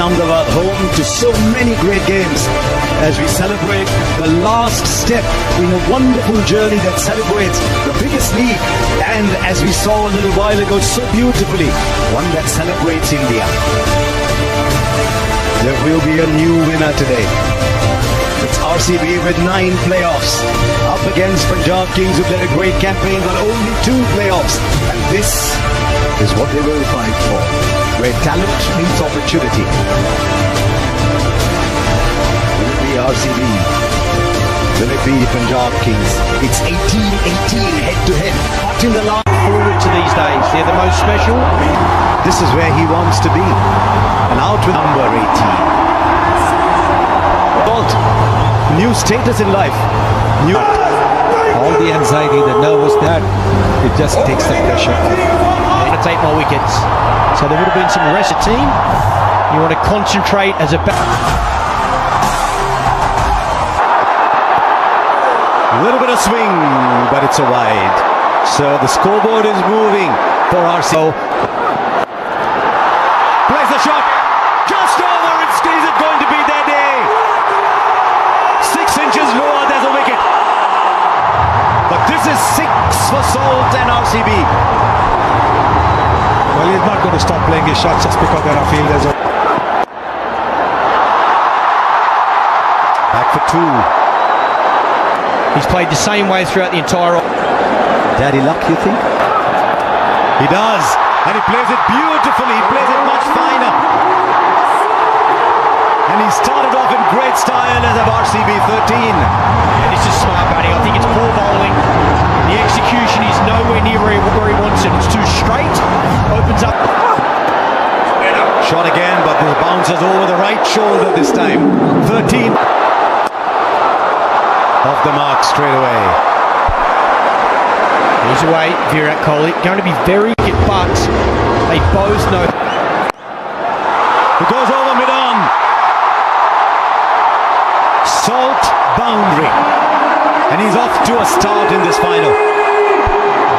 Ahmedabad, home to so many great games, as we celebrate the last step in a wonderful journey that celebrates the biggest league, and as we saw a little while ago so beautifully, one that celebrates India. There will be a new winner today. It's RCB with 9 playoffs up against Punjab Kings, who led a great campaign but only 2 playoffs, and this is what they will fight for, where talent meets opportunity. Will it be RCB? Will it be Punjab Kings? It's 18-18 head-to-head. Hot in the last. Forward to these days, they're the most special. This is where he wants to be. And out with number 18. New status in life. All the anxiety, the nervous, that it just takes the pressure. To take more wickets. So there would have been some rest of the team. You want to concentrate as a little bit of swing, but it's a wide. So the scoreboard is moving for RCB. Plays the shot. Just over. Is it going to be their day? 6 inches lower, there's a wicket. But this is 6 for Salt and RCB. Well, he's not going to stop playing his shots just because there are fielders. Back for 2. He's played the same way throughout the entire. Daddy luck, you think? He does, and he plays it beautifully. He plays it much finer. And he started off in great style as of RCB 13. This is smart batting. I think it's poor bowling. The execution is nowhere near where he wants it. It's too straight. Opens up. Shot again, but this bounces over the right shoulder this time. 13. Off the mark straight away. He's away, Virat Kohli. Going to be very good, but they both know. It goes over mid-on. Salt boundary. And he's off to a start in this final.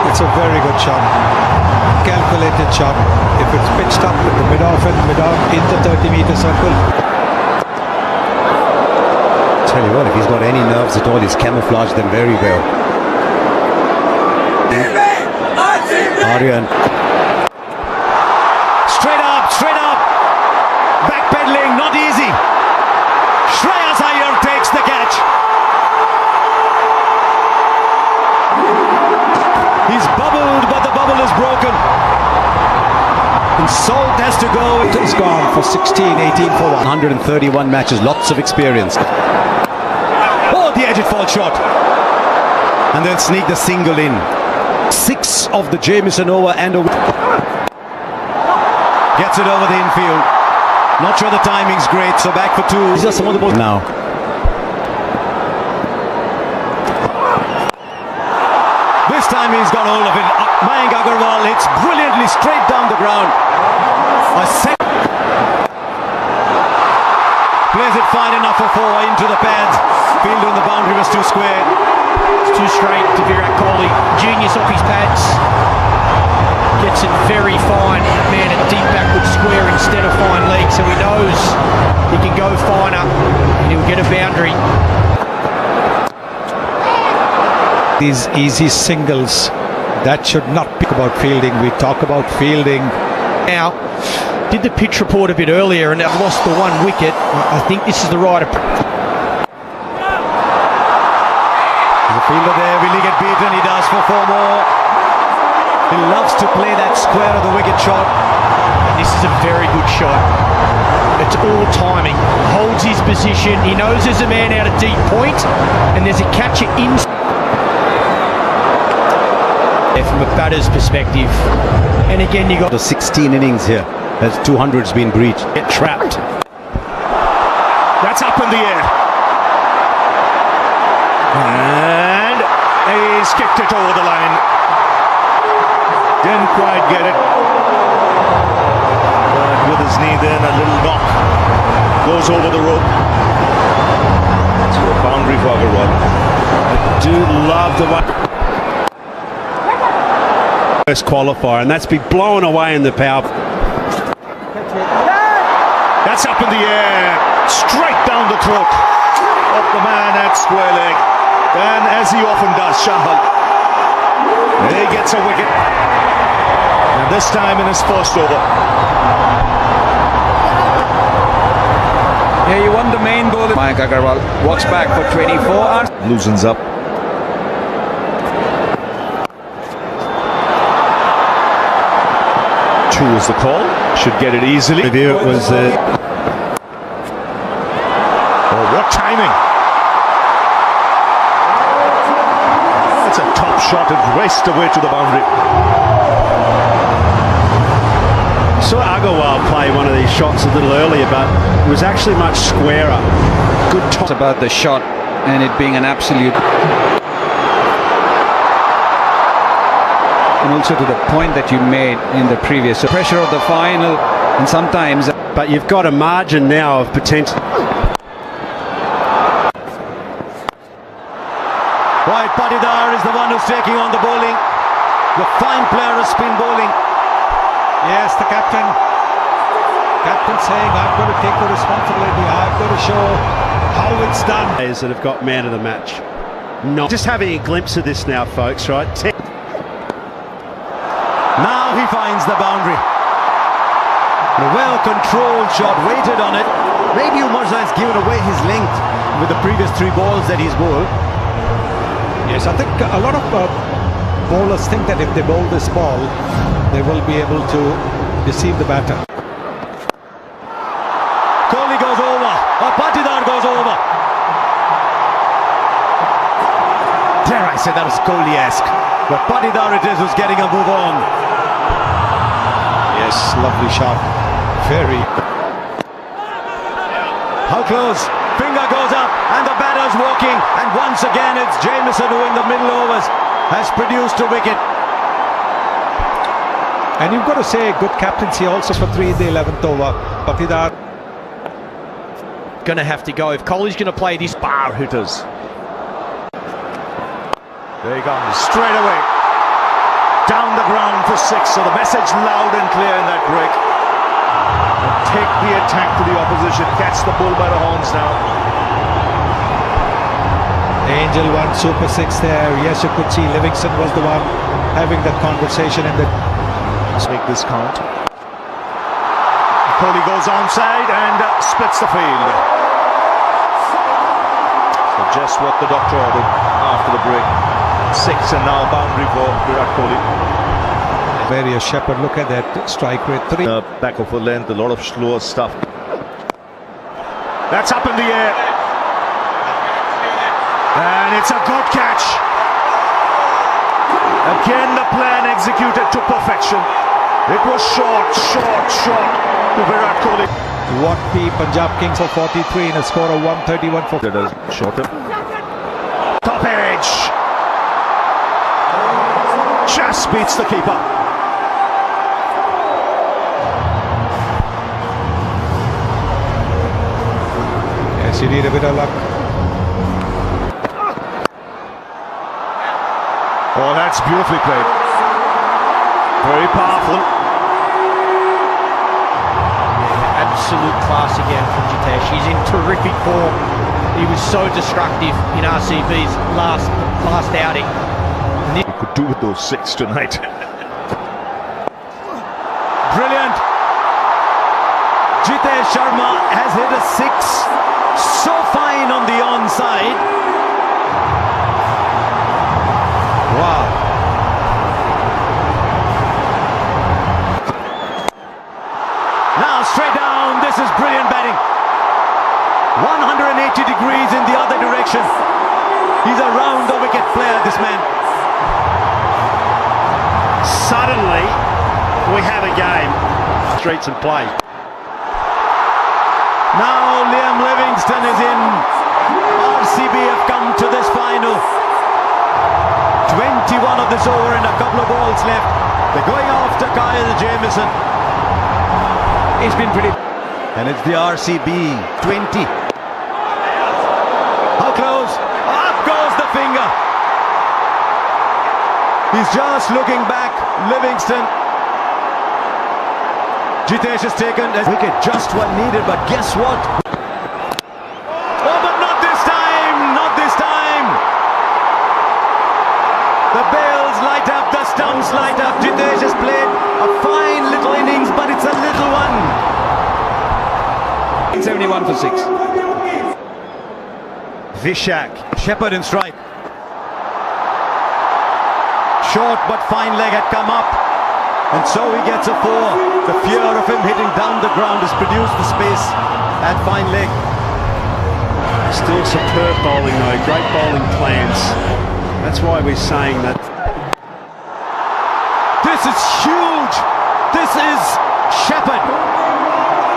It's a very good shot. Calculated shot. If it's pitched up with the mid-off and mid-on in the 30-meter circle. Tell you what, if he's got any nerves at all, he's camouflaged them very well. Aryan. Straight up. Backpedaling, not easy. Shreyas Iyer takes the catch. He's bubbled, but the bubble is broken. And Salt has to go. He's gone for 16, 18 for 1. 131 matches, lots of experience. Oh, the edge it fall shot. And then sneak the single in. 6 of the Jamieson over and over. Gets it over the infield. Not sure the timing's great, so back for 2. These are some of the balls now. This time he's got hold of it. Mayank Agarwal hits brilliantly straight down the ground. Plays it fine enough for 4 into the pads. Field on the boundary was too square. It's too straight to Virat Kohli. Genius off his pads. Gets it very fine. Man, a deep backward square instead of fine leg, so he knows he can go finer and he'll get a boundary. These easy singles, that should not be about fielding. We talk about fielding. Now, did the pitch report a bit earlier and they've lost the 1 wicket. I think this is the right approach. The fielder there, will he get beaten? He does for 4 more. He loves to play that square of the wicket shot. This is a very good shot. It's all timing. Holds his position. He knows there's a man out of deep point and there's a catcher in. From a batter's perspective. And again, you got the 16 innings here as 200's been breached. Get trapped. That's up in the air. And he's kicked it over the line. Didn't quite get it. But with his knee then, a little knock. Goes over the rope. To a boundary for Agarwal. I do love the one. Qualifier, and that's been blown away in the power. That's That's up in the air, straight down the throat of the man at square leg. And as he often does, Shahal, he gets a wicket. And this time in his first over. Yeah, you won the main ball. Mayank Agarwal walks back for 24. Loosens up. Two is the call. Should get it easily. Review it was. Oh, what timing! That's a top shot. It raced away to the boundary. Saw Agarwal play one of these shots a little earlier, but it was actually much squarer. Good top. It's about the shot and it being an absolute. And also to the point that you made in the previous. So pressure of the final, and sometimes. But you've got a margin now of potential. Right, Patidar is the one who's taking on the bowling. The fine player of spin bowling. Yes, the captain saying, I've got to take the responsibility, I've got to show how it's done. Players that have got man of the match. Not just having a glimpse of this now, folks, right? Now he finds the boundary. A well-controlled shot, waited on it. Maybe Umarza has given away his length with the previous 3 balls that he's bowled. Yes, I think a lot of bowlers think that if they bowl this ball, they will be able to deceive the batter. Kohli goes over, or Patidar goes over. Dare I say that was Kohli-esque, but Patidar it is who's getting a move on. Yes, lovely shot. Very. How close? Finger goes up, and the batter's walking, and once again it's Jamieson who in the middle overs has produced a wicket. And you've got to say good captaincy also for 3 in the 11th over. Patidar Going to have to go. If Kohli's going to play this. Bar hitters. There he comes, straight away. Down the ground for 6. So the message loud and clear in that break. And take the attack to the opposition. Catch the bull by the horns now. Angel won Super 6 there. Yes, you could see Livingston was the one having that conversation in the. Let's make this count. Kohli goes onside and splits the field. So just what the doctor ordered after the break. 6 and now boundary for Virat Kohli. Various Shepherd, look at that strike rate. 3. Back of a length, a lot of slower stuff. That's up in the air. And it's a good catch. Again the plan executed to perfection. It was short to Virat Kohli. What the Punjab Kings for 43 in a score of 131 for. That is shorter. Top edge. Just beats the keeper. Yes, you need a bit of luck. Oh, that's beautifully played. Very powerful. Absolute class again from Jitesh. He's in terrific form. He was so destructive in RCB's last outing. He could do with those 6 tonight. Brilliant. Jitesh Sharma has hit a 6. So fine on the onside. Wow. Now straight down. This is brilliant batting. 180 degrees in the other direction. He's a round the wicket player, this man. Suddenly, we have a game. Streets and play. Now Liam Livingston is in. RCB have come to this final. 21 of this over and a couple of balls left. They're going after Kyle Jamieson. He's been pretty. And it's the RCB 20. How close? Up goes the finger. He's just looking back. Livingston. Jitesh has taken a wicket, just one needed, but guess what? Oh, but not this time! Not this time! The bails light up, the stumps light up. Jitesh has played a fine little innings, but it's a little one. 71 for 6. Vishak, Shepherd in strike. Short but fine leg had come up, and so he gets a 4. The fear of him hitting down the ground has produced the space at fine leg. Still superb bowling though, great bowling plans. That's why we're saying that. This is huge! This is Shepherd!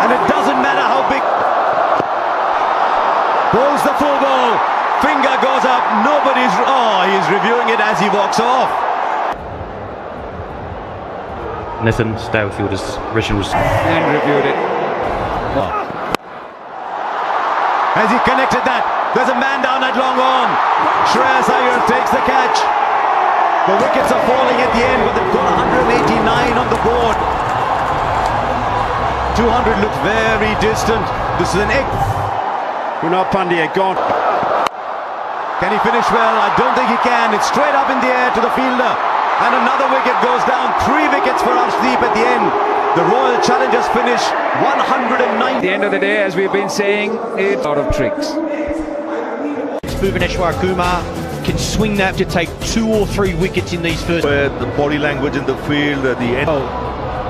And it doesn't matter how big. Bowls the full ball, finger goes up, nobody's. Oh, he's reviewing it as he walks off. Nathan Stowfield's original And reviewed it. Has he connected that? There's a man down at long on. Shreyas Iyer takes the catch. The wickets are falling at the end, but they've got 189 on the board. 200 looks very distant. This is an egg. Kunal Pandya gone. Can he finish well? I don't think he can. It's straight up in the air to the fielder. And another wicket goes down. 3 wickets for Arshdeep at the end. The Royal Challengers finish 109. At the end of the day, as we've been saying, it's out of tricks. Bhuvaneshwar Kumar can swing that to take 2 or 3 wickets in these first. Where the body language in the field, at the end.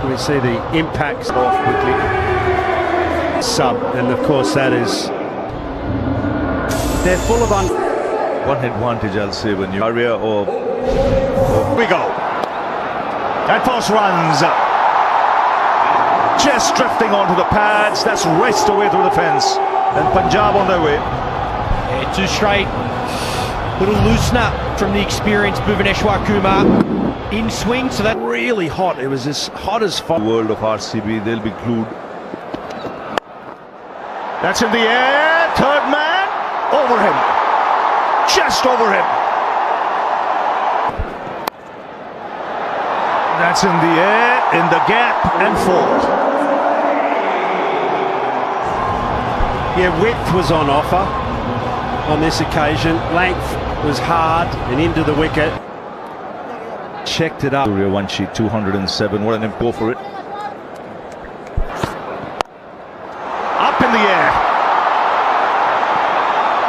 We see the impacts off quickly. Sub, and of course that is. They're full of One advantage, I'll say, when you area or we go. And Foss runs. Just drifting onto the pads. That's raced away through the fence. And Punjab on their way. Yeah, 2 straight. Little loosener from the experienced Bhuvaneshwar Kumar in swing, so that really hot. It was as hot as fire. The world of RCB, they'll be glued. That's in the air. Third man over him. Just over him. That's in the air, in the gap, and 4. Yeah, width was on offer on this occasion. Length was hard and into the wicket. Checked it up. Surya Vanshi, 207. What an go for it. Up in the air.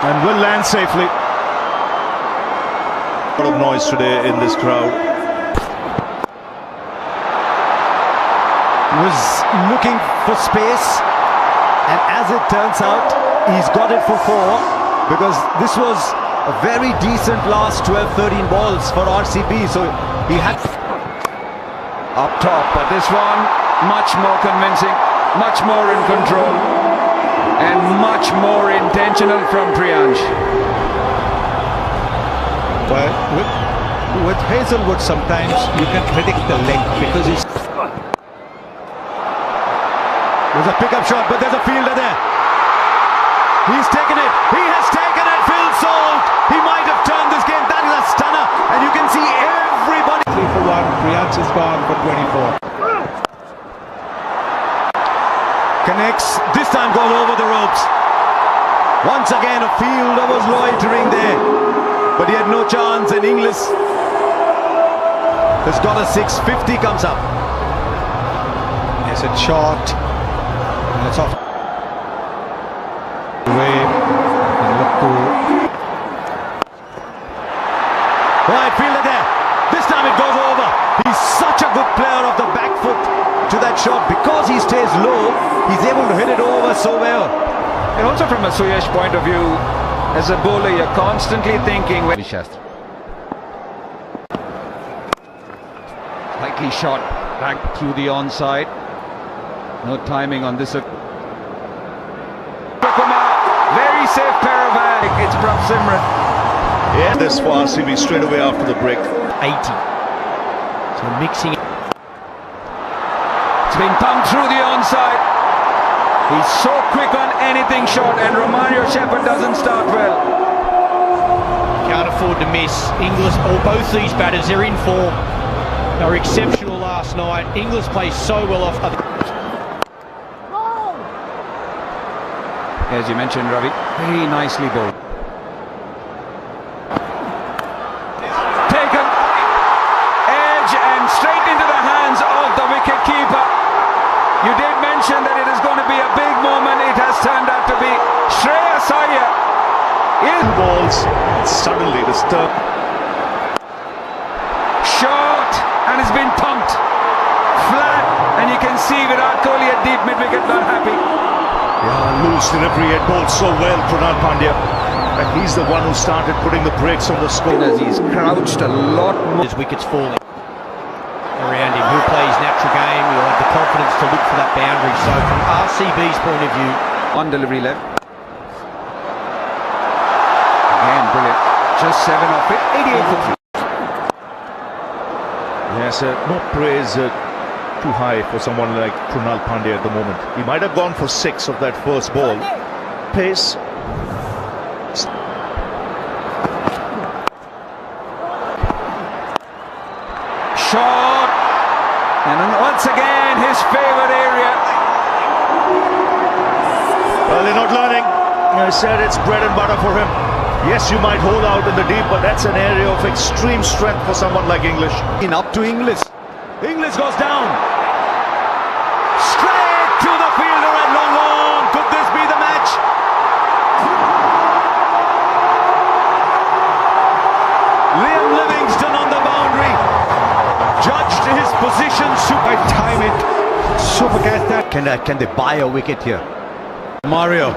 And will land safely. A lot of noise today in this crowd. Was looking for space, and as it turns out, he's got it for 4, because this was a very decent last 12-13 balls for RCB, so he had Up top, but this one much more convincing, much more in control, and much more intentional from Priyansh. Well, with Hazelwood sometimes you can predict the length because he's. There's a pickup shot, but there's a fielder there. He's taken it. He has taken it. Phil Salt. He might have turned this game. That is a stunner. And you can see everybody. 3 for 1. Priyansh is gone for 24. Connects. This time goes over the ropes. Once again, a fielder was loitering there. But he had no chance. And Inglis has got a 650 comes up. It's a shot. And it's off. Away. And look to. Right, fielder there. This time it goes over. He's such a good player of the back foot to that shot. Because he stays low, he's able to hit it over so well. And also from a Suyash point of view, as a bowler, you're constantly thinking. Slightly shot back through the onside. No timing on this. Kumar, very safe pair of hands. It's Prabh Simran. Yeah, this for RCB straight away after the break. 80. So mixing. It's been pumped through the onside. He's so quick on anything short, and Romario Shepherd doesn't start well. Can't afford to miss. Inglis, or both these batters, they're in form. They were exceptional last night. Inglis plays so well off. as you mentioned, Ravi. Very nicely bowled. Taken. Edge and straight into the hands of the wicket keeper. You did mention that it is going to be a big moment. It has turned out to be. Shreyas Iyer in balls. Suddenly disturbed. Short, and it's been thumped flat, and you can see Virat Kohli at deep mid-wicket not happy. Yeah, loose delivery, had bowled so well, Krunal Pandya. And he's the one who started putting the brakes on the score. As he's crouched a lot more. His wickets falling around him. He'll play his natural game. He'll have the confidence to look for that boundary. So from RCB's point of view, On delivery left. Again, brilliant. Just 7 off it. 88 for 3. Yes, no praise too high for someone like Krunal Pandya at the moment. He might have gone for 6 of that first ball. Pace. Short. And then once again, his favourite area. Well, they're not learning. I said it's bread and butter for him. Yes, you might hold out in the deep, but that's an area of extreme strength for someone like English. Up to Inglis. Inglis goes down. Straight to the fielder at long on. Could this be the match? Liam Livingston on the boundary. Judged his position. I time it. Super catch that. Can they buy a wicket here? Mario.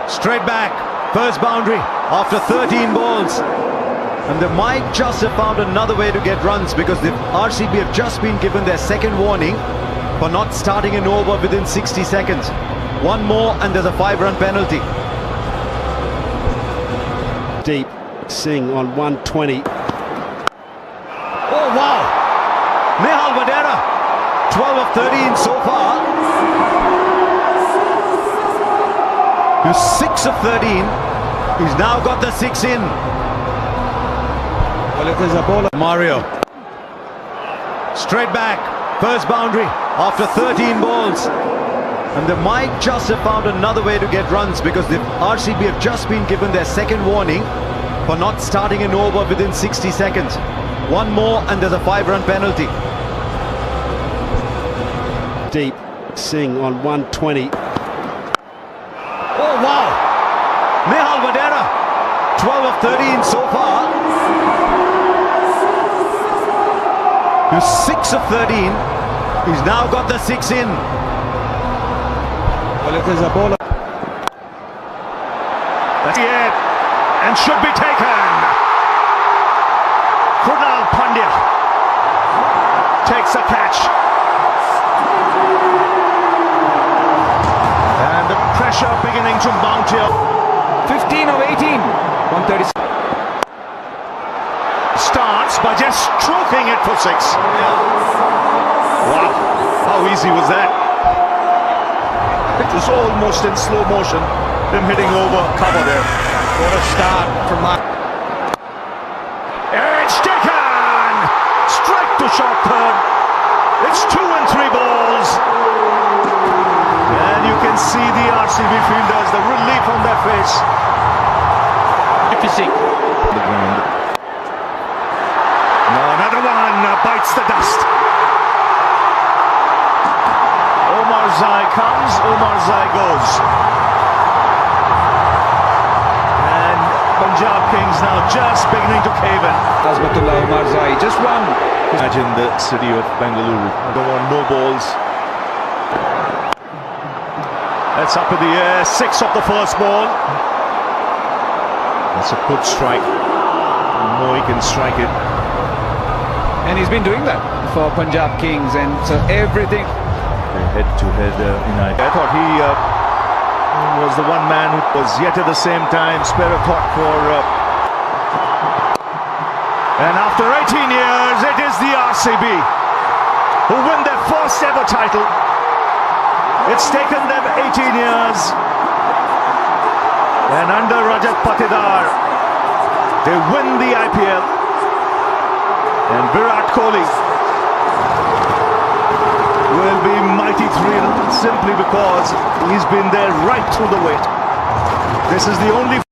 Straight back. First boundary after 13 balls. And they might just have found another way to get runs because the RCB have just been given their second warning for not starting an over within 60 seconds. One more and there's a 5-run penalty. Deep. Singh on 120. Oh wow! Nehal Vadera, 12 of 13 so far. He's 6 of 13. He's now got the 6 in. Well, if there's a bowler. Mario. Straight back. First boundary after 13 balls. And they might just have found another way to get runs because the RCB have just been given their second warning for not starting an over within 60 seconds. One more and there's a 5-run penalty. Deep. Singh on 120. Oh wow! Nehal Vadera, 12 of 13 so far. He's 6 of 13. He's now got the 6 in. Well, if there's a bowler. That's it. And should be taken. Krunal Pandya takes a catch. And the pressure beginning to mount here. 15 of 18. 136. Starts by just stroking it for 6. Wow, how easy was that? It was almost in slow motion, him hitting over cover there. what a start from Mark. It's taken! Strike to short third. It's 2 and 3 balls. And you can see the RCB fielders, the relief on their face. Magnificent. The ground. No, another one bites the dust. Omar Zai comes, Omar Zai goes. And Punjab Kings now just beginning to cave in. Azmatullah Omar Zai, just one. Imagine the city of Bengaluru. Don't want no balls. That's up in the air. 6 of the first ball. That's a good strike. No, he can strike it. And he's been doing that for Punjab Kings, and so everything. Head-to-head United. I thought he was the one man who was yet at the same time spare a thought for. And after 18 years, it is the RCB who win their first ever title. It's taken them 18 years. And under Rajat Patidar, they win the IPL. And Virat Kohli will be mighty thrilled simply because because he's been there right through the wait. This is the only